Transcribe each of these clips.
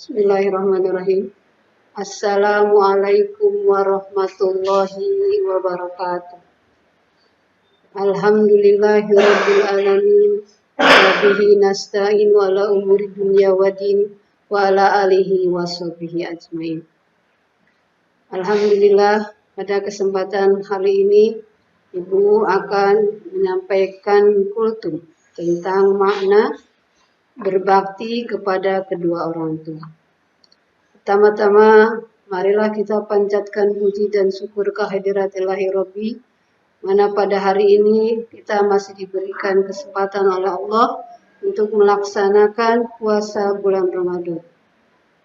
Bismillahirrahmanirrahim. Assalamualaikum warahmatullahi wabarakatuh. Alhamdulillahirabbil alamin. Wa bihi nasta'in wa ala umuri dunya waddin wa ala alihi washabihi ajmain. Alhamdulillah, pada kesempatan hari ini Ibu akan menyampaikan kultum tentang makna berbakti kepada kedua orang tua. Pertama-tama, marilah kita panjatkan puji dan syukur kehadiratillahir Rabbi, mana pada hari ini kita masih diberikan kesempatan oleh Allah untuk melaksanakan puasa bulan Ramadan.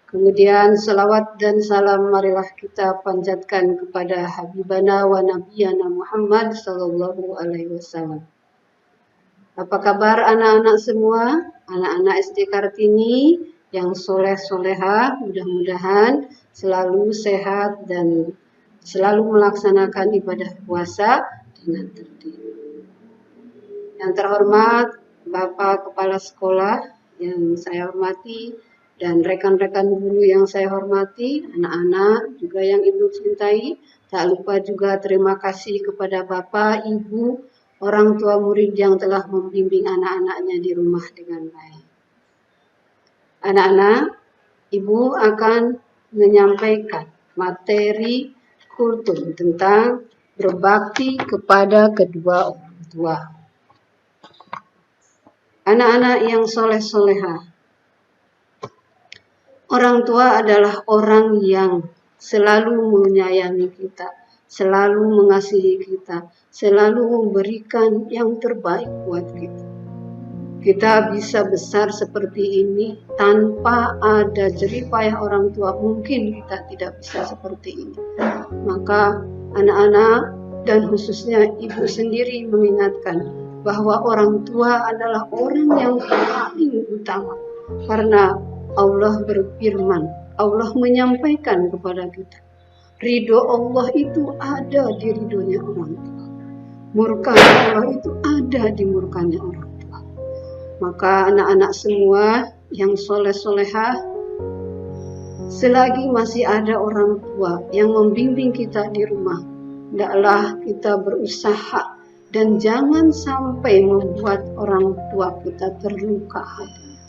Kemudian salawat dan salam marilah kita panjatkan kepada Habibana wa Nabiyana Muhammad sallallahu alaihi wasallam. Apa kabar anak-anak semua? Anak-anak SD Kartini yang soleh-solehah, mudah-mudahan selalu sehat dan selalu melaksanakan ibadah puasa dengan tertib. Yang terhormat Bapak Kepala Sekolah yang saya hormati dan rekan-rekan guru yang saya hormati, anak-anak juga yang Ibu cintai, tak lupa juga terima kasih kepada Bapak, Ibu, orang tua murid yang telah membimbing anak-anaknya di rumah dengan baik. Anak-anak, Ibu akan menyampaikan materi kultum tentang berbakti kepada kedua orang tua. Anak-anak yang soleh-solehah, orang tua adalah orang yang selalu menyayangi kita, selalu mengasihi kita, selalu memberikan yang terbaik buat kita. Kita bisa besar seperti ini tanpa ada jerih payah orang tua, mungkin kita tidak bisa seperti ini. Maka anak-anak dan khususnya ibu sendiri mengingatkan bahwa orang tua adalah orang yang paling utama. Karena Allah berfirman, Allah menyampaikan kepada kita, ridho Allah itu ada di ridhonya orang tua. Murka Allah itu ada di murkanya orang tua. Maka anak-anak semua yang soleh-solehah, selagi masih ada orang tua yang membimbing kita di rumah, hendaklah kita berusaha dan jangan sampai membuat orang tua kita terluka hati.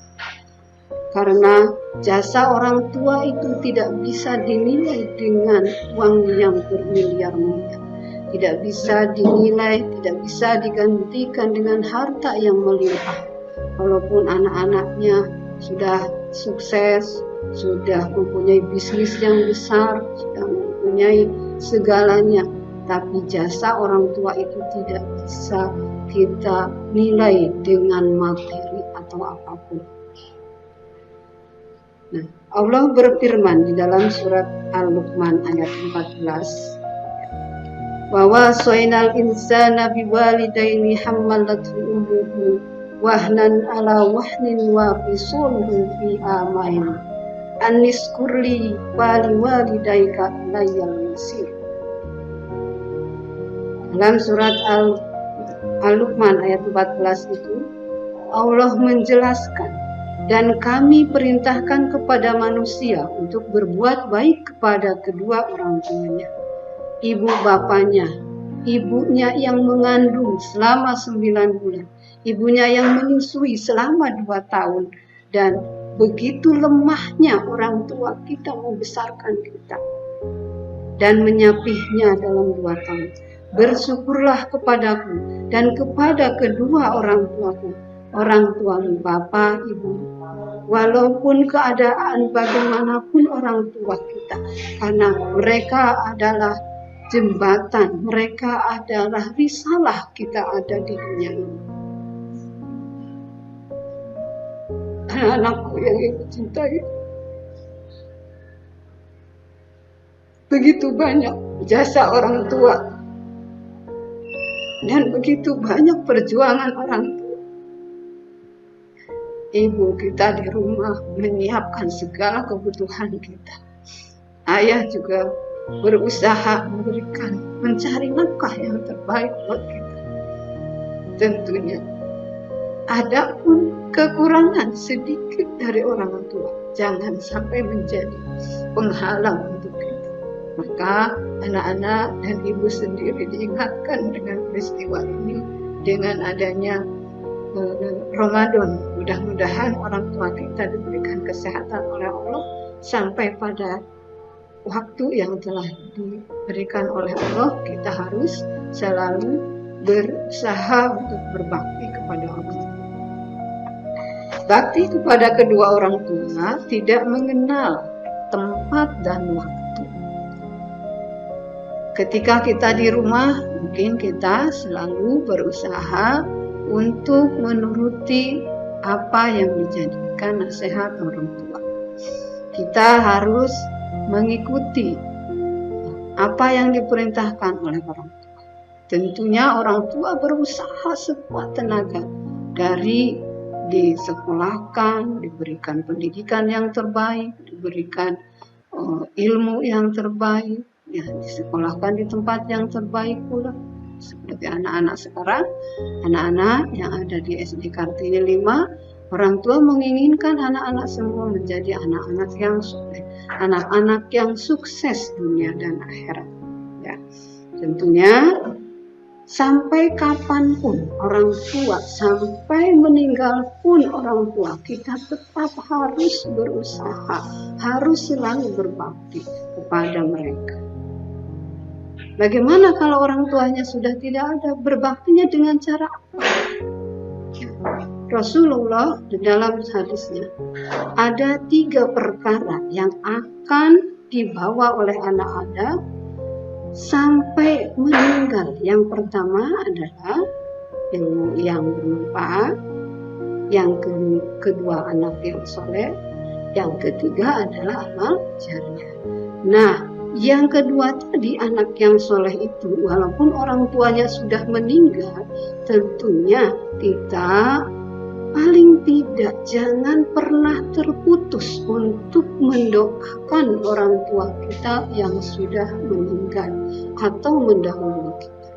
Karena jasa orang tua itu tidak bisa dinilai dengan uang yang bermiliar-miliar. Tidak bisa dinilai, tidak bisa digantikan dengan harta yang melimpah. Walaupun anak-anaknya sudah sukses, sudah mempunyai bisnis yang besar, sudah mempunyai segalanya, tapi jasa orang tua itu tidak bisa kita nilai dengan materi atau apapun. Nah, Allah berfirman di dalam surat Al-Luqman ayat 14, wa wasainal insana biwalidaini hammalathu ummuhu wahnan ala wahnin wa fisuluhu fi amain aniskurli wali walidaika ilayal masir. Dalam surat Al-Luqman ayat 14 itu Allah menjelaskan, dan kami perintahkan kepada manusia untuk berbuat baik kepada kedua orang tuanya, ibu bapanya, ibunya yang mengandung selama 9 bulan, ibunya yang menyusui selama 2 tahun, dan begitu lemahnya orang tua kita membesarkan kita dan menyapihnya dalam 2 tahun. Bersyukurlah kepadaku dan kepada kedua orang tuaku, orang tuamu bapak, ibu, walaupun keadaan bagaimanapun orang tua kita, karena mereka adalah jembatan, mereka adalah risalah kita ada di dunia ini. Anak-anakku yang ibu cintai, begitu banyak jasa orang tua dan begitu banyak perjuangan orang tua. Ibu kita di rumah menyiapkan segala kebutuhan kita. Ayah juga berusaha mencari nafkah yang terbaik buat kita. Tentunya Adapun kekurangan sedikit dari orang tua jangan sampai menjadi penghalang untuk kita. Maka anak-anak dan ibu sendiri diingatkan dengan peristiwa ini, dengan adanya Ramadan. Mudah-mudahan orang tua kita diberikan kesehatan oleh Allah sampai pada waktu yang telah diberikan oleh Allah. Kita harus selalu berusaha untuk berbakti kepada orang tua. Bakti kepada kedua orang tua tidak mengenal tempat dan waktu. Ketika kita di rumah, mungkin kita selalu berusaha untuk menuruti apa yang dijadikan nasihat orang tua. Kita harus mengikuti apa yang diperintahkan oleh orang tua. Tentunya orang tua berusaha sekuat tenaga, dari disekolahkan, diberikan pendidikan yang terbaik, diberikan ilmu yang terbaik, ya, disekolahkan di tempat yang terbaik pula. Seperti anak-anak sekarang, anak-anak yang ada di SD Kartini 5, orang tua menginginkan anak-anak semua menjadi anak-anak yang soleh, anak-anak yang sukses dunia dan akhirat. Ya, tentunya sampai kapanpun orang tua, sampai meninggal pun orang tua, kita tetap harus berusaha, harus selalu berbakti kepada mereka. Bagaimana kalau orang tuanya sudah tidak ada? Berbaktinya dengan cara apa? Rasulullah di dalam hadisnya ada 3 perkara yang akan dibawa oleh anak Adam sampai meninggal. Yang pertama adalah ilmu yang bermanfaat, yang kedua anak yang soleh, yang ketiga adalah amal jariah. Nah, yang kedua tadi, anak yang soleh itu, walaupun orang tuanya sudah meninggal, tentunya kita paling tidak jangan pernah terputus untuk mendoakan orang tua kita yang sudah meninggal atau mendahului kita.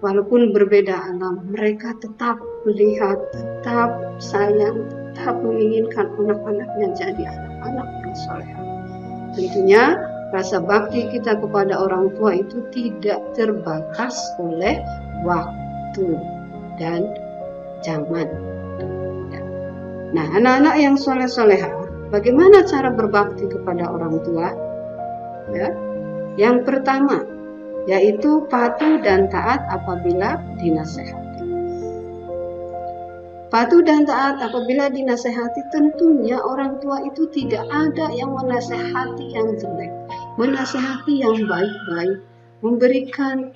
Walaupun berbeda alam, mereka tetap melihat, tetap sayang, tetap menginginkan anak-anaknya jadi anak-anak yang soleh. Tentunya rasa bakti kita kepada orang tua itu tidak terbatas oleh waktu dan zaman. Nah, anak-anak yang soleh-soleha, bagaimana cara berbakti kepada orang tua? Ya, yang pertama, yaitu patuh dan taat apabila dinasehati. Patuh dan taat apabila dinasehati, tentunya orang tua itu tidak ada yang menasehati yang jelek, menasehati yang baik-baik, memberikan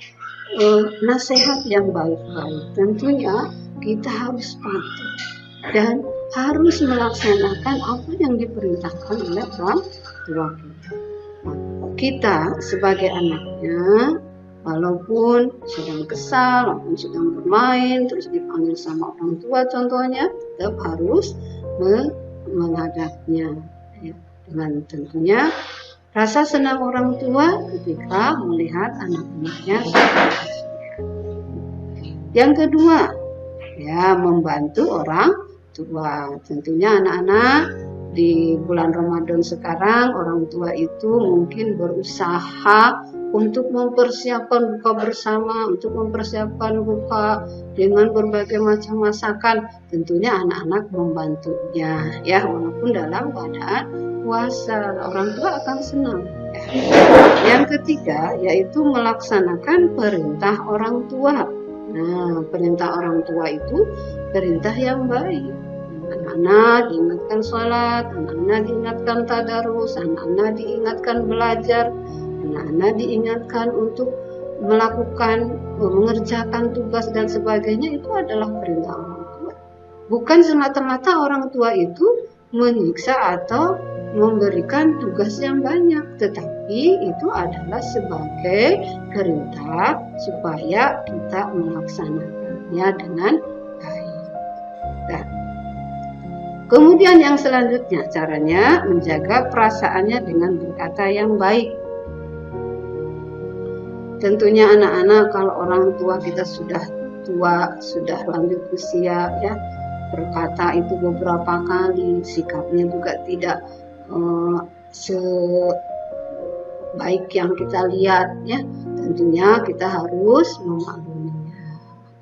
nasihat yang baik-baik. Tentunya kita harus patuh dan harus melaksanakan apa yang diperintahkan oleh orang tua kita. Kita sebagai anaknya, walaupun sedang kesal, walaupun sedang bermain, terus dipanggil sama orang tua contohnya, tetap harus menghadapnya. Ya, dengan tentunya rasa senang orang tua ketika melihat anak-anaknya. Yang kedua, ya, membantu orang tua. Tentunya anak-anak di bulan Ramadan sekarang, orang tua itu mungkin berusaha untuk mempersiapkan buka bersama, untuk mempersiapkan buka dengan berbagai macam masakan. Tentunya anak-anak membantunya, ya, walaupun dalam keadaan puasa, orang tua akan senang. Yang ketiga, yaitu melaksanakan perintah orang tua. Nah, perintah orang tua itu perintah yang baik. Anak-anak diingatkan sholat, anak-anak diingatkan tadarus, anak-anak diingatkan belajar, anak-anak diingatkan untuk melakukan, mengerjakan tugas dan sebagainya. Itu adalah perintah orang tua. Bukan semata-mata orang tua itu menyiksa atau memberikan tugas yang banyak, tetapi itu adalah sebagai perintah supaya kita melaksanakannya dengan baik. Nah, kemudian yang selanjutnya, caranya menjaga perasaannya dengan berkata yang baik. Tentunya anak-anak, kalau orang tua kita sudah tua, sudah lanjut usia, ya, berkata itu beberapa kali, sikapnya juga tidak sebaik yang kita lihat ya. Tentunya kita harus memakluminya.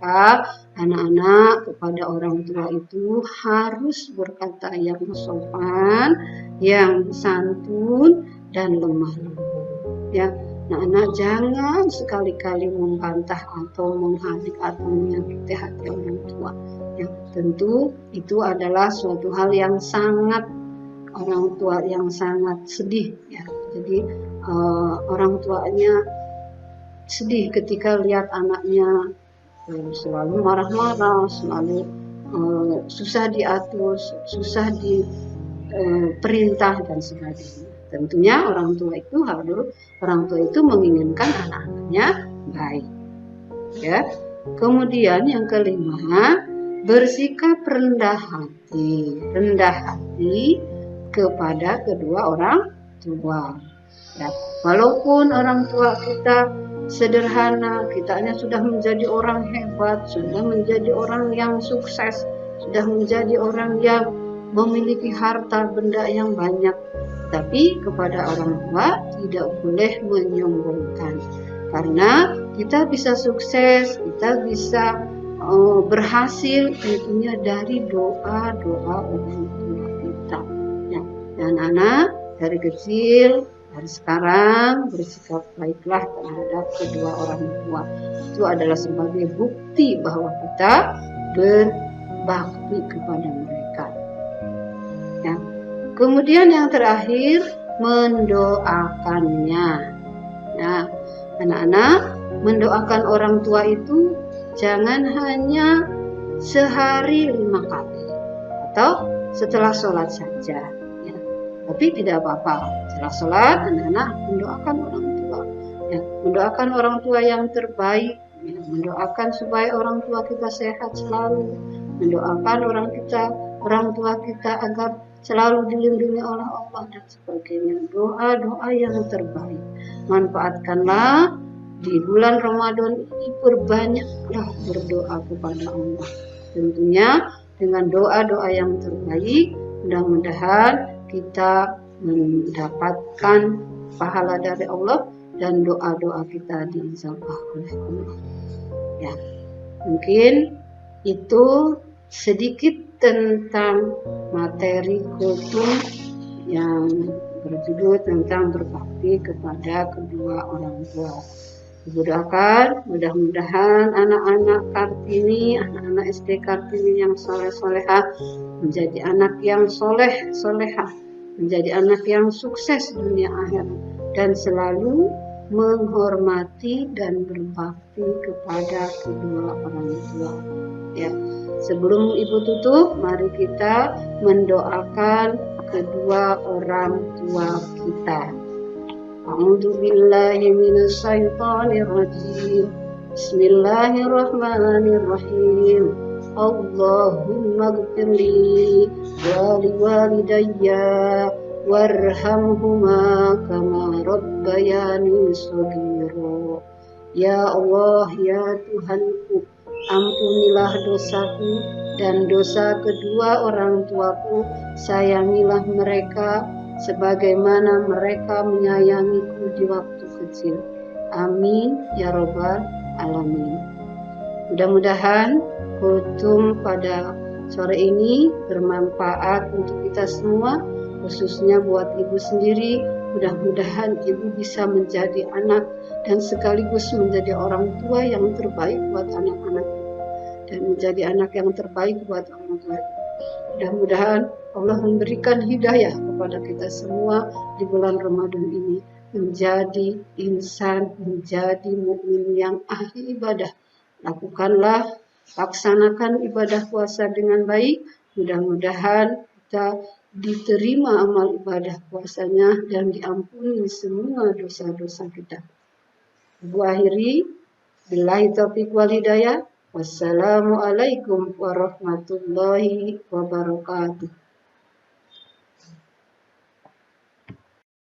Maka anak-anak kepada orang tua itu harus berkata yang sopan, yang santun, dan lemah lembut. Ya, anak-anak jangan sekali-kali membantah atau menghadik atau menyakiti hati orang tua. Ya, tentu itu adalah suatu hal yang sangat orang tua yang sangat sedih ya. Jadi orang tuanya sedih ketika lihat anaknya selalu marah-marah, selalu susah diatur, susah diperintah dan sebagainya. Tentunya orang tua itu menginginkan anak-anaknya baik. Ya. Kemudian yang kelima, bersikap rendah hati kepada kedua orang tua. Ya. Walaupun orang tua kita sederhana, kitanya sudah menjadi orang hebat, sudah menjadi orang yang sukses, sudah menjadi orang yang memiliki harta benda yang banyak, tapi kepada orang tua tidak boleh menyombongkan, karena kita bisa sukses, kita bisa berhasil tentunya dari doa-doa orang tua kita. Ya, dan anak dari kecil, dari sekarang bersikap baiklah terhadap kedua orang tua. Itu adalah sebagai bukti bahwa kita berbakti kepada mereka. Ya. Kemudian yang terakhir, mendoakannya. Nah, anak-anak, mendoakan orang tua itu jangan hanya sehari 5 kali atau setelah sholat saja. Tapi tidak apa-apa, setelah sholat anak-anak mendoakan orang tua, ya, mendoakan orang tua yang terbaik, ya, mendoakan supaya orang tua kita sehat selalu, mendoakan orang tua kita agar selalu dilindungi oleh Allah dan sebagainya. Doa-doa yang terbaik. Manfaatkanlah di bulan Ramadan ini, perbanyaklah berdoa kepada Allah. Tentunya dengan doa-doa yang terbaik, mudah-mudahan kita mendapatkan pahala dari Allah dan doa-doa kita diijabah oleh Allah. Ya, mungkin itu sedikit tentang materi kultum yang berjudul tentang berbakti kepada kedua orang tua. Mudah-mudahan anak-anak Kartini, anak-anak SD Kartini yang soleh-solehah menjadi anak yang soleh-solehah, menjadi anak yang sukses dunia akhirat dan selalu menghormati dan berbakti kepada kedua orang tua. Ya, sebelum Ibu tutup, mari kita mendoakan kedua orang tua kita. A'udzu billahi minasyaitonir rajim. Bismillahirrahmanirrahim. Allahumma ighfirli wa liwalidayya warhamhuma kama rabbayani shaghira. Ya Allah, ya Tuhanku, ampunilah dosaku dan dosa kedua orang tuaku, sayangilah mereka sebagaimana mereka menyayangiku di waktu kecil. Amin ya robbal alamin. Mudah-mudahan kultum pada sore ini bermanfaat untuk kita semua, khususnya buat Ibu sendiri. Mudah-mudahan Ibu bisa menjadi anak dan sekaligus menjadi orang tua yang terbaik buat anak-anak dan menjadi anak yang terbaik buat orang tua. Mudah-mudahan Allah memberikan hidayah kepada kita semua di bulan Ramadan ini, menjadi insan, menjadi mukmin yang ahli ibadah. Lakukanlah, laksanakan ibadah puasa dengan baik. Mudah-mudahan kita diterima amal ibadah puasanya dan diampuni semua dosa-dosa kita. Ibu akhiri, billahi taufiq wal hidayah. Wassalamualaikum warahmatullahi wabarakatuh.